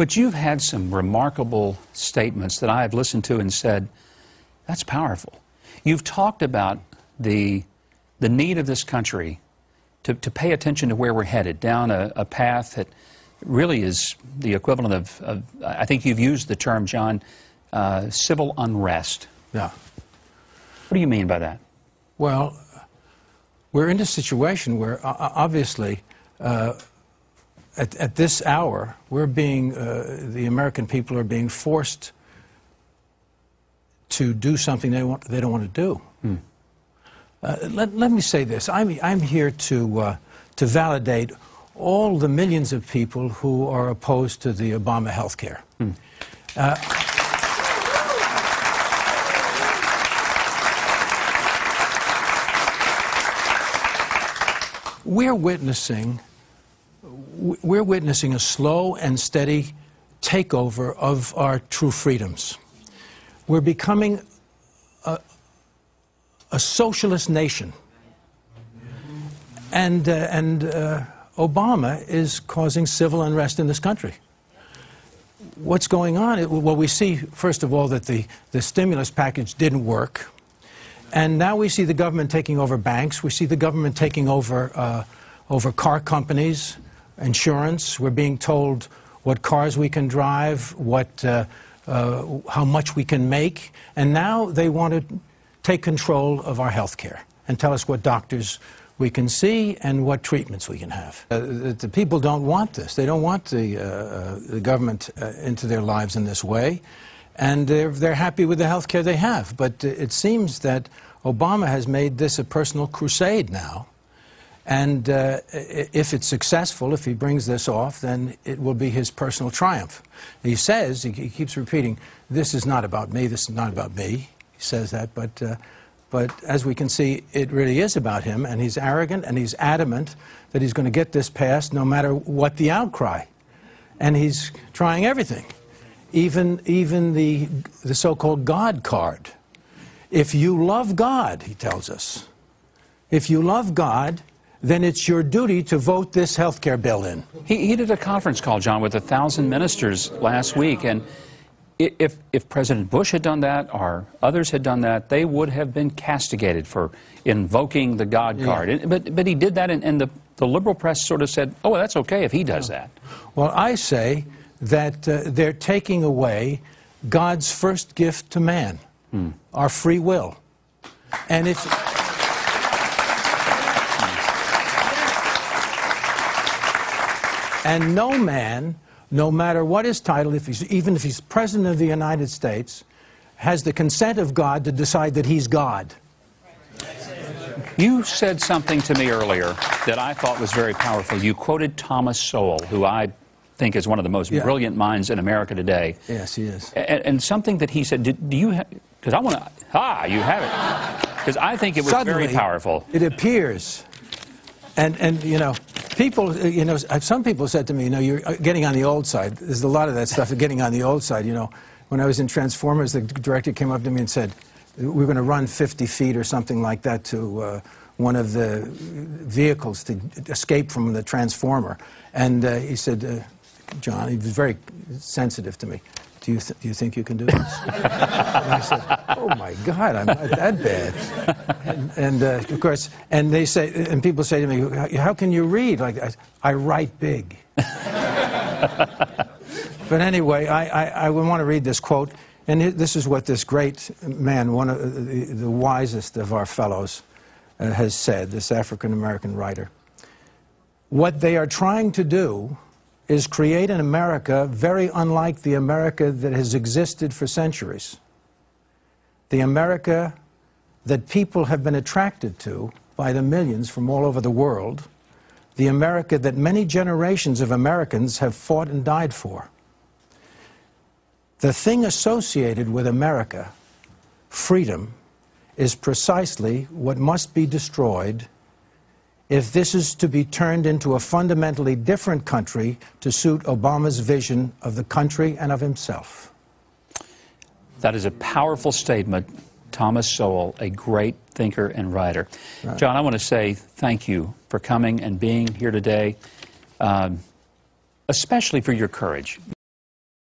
But you've had some remarkable statements that I have listened to and said, that's powerful. You've talked about the need of this country to pay attention to where we're headed, down a path that really is the equivalent of I think you've used the term, John, civil unrest. Yeah. What do you mean by that? Well, we're in a situation where, obviously, at this hour, we're being, the American people are being forced to do something they don't want to do. Hmm. Let me say this. I'm here to validate all the millions of people who are opposed to the Obama health care. Hmm. We're witnessing a slow and steady takeover of our true freedoms. We're becoming a socialist nation, and Obama is causing civil unrest in this country. What's going on? Well, we see, first of all, that the stimulus package didn't work. And now we see the government taking over banks. We see the government taking over car companies, insurance. We're being told what cars we can drive, how much we can make. And now they want to take control of our health care and tell us what doctors we can see and what treatments we can have. The people don't want this. They don't want the government into their lives in this way. And they're happy with the health care they have. But it seems that Obama has made this a personal crusade now. And if it's successful, if he brings this off, then it will be his personal triumph. He says, he keeps repeating, this is not about me, this is not about me. He says that, but as we can see, it really is about him, and he's arrogant, and he's adamant that he's going to get this passed no matter what the outcry. And he's trying everything. Even the so-called God card. If you love God, he tells us, if you love God, then it's your duty to vote this health care bill in. He did a conference call, John, with 1,000 ministers last week, and if President Bush had done that or others had done that, they would have been castigated for invoking the God card. Yeah. But he did that, and the liberal press sort of said, oh, well, that's okay if he does that. Well, I say that they're taking away God's first gift to man, our free will. And if... And no man, no matter what his title, even if he's President of the United States, has the consent of God to decide that he's God. You said something to me earlier that I thought was very powerful. You quoted Thomas Sowell, who I think is one of the most brilliant minds in America today. Yes, he is. And something that he said, do you have, because I want to, you have it. Because I think it was Suddenly, very powerful. It appears, and you know, people, you know, some people said to me, you know, you're getting on the old side. There's a lot of that stuff of getting on the old side, you know. When I was in Transformers, the director came up to me and said, we're going to run 50 feet or something like that to one of the vehicles to escape from the Transformer. And he said, John, he was very sensitive to me. Do you think you can do this? And I said, oh my God, I'm not that bad. And of course, and they say, and people say to me, how can you read? Like, I write big. But anyway, I want to read this quote, and this is what this great man, one of the wisest of our fellows, has said, this African-American writer. What they are trying to do is create an America very unlike the America that has existed for centuries. The America that people have been attracted to by the millions from all over the world. The America that many generations of Americans have fought and died for. The thing associated with America, freedom, is precisely what must be destroyed if this is to be turned into a fundamentally different country to suit Obama's vision of the country and of himself. That is a powerful statement. Thomas Sowell, a great thinker and writer. Right. John, I want to say thank you for coming and being here today, especially for your courage.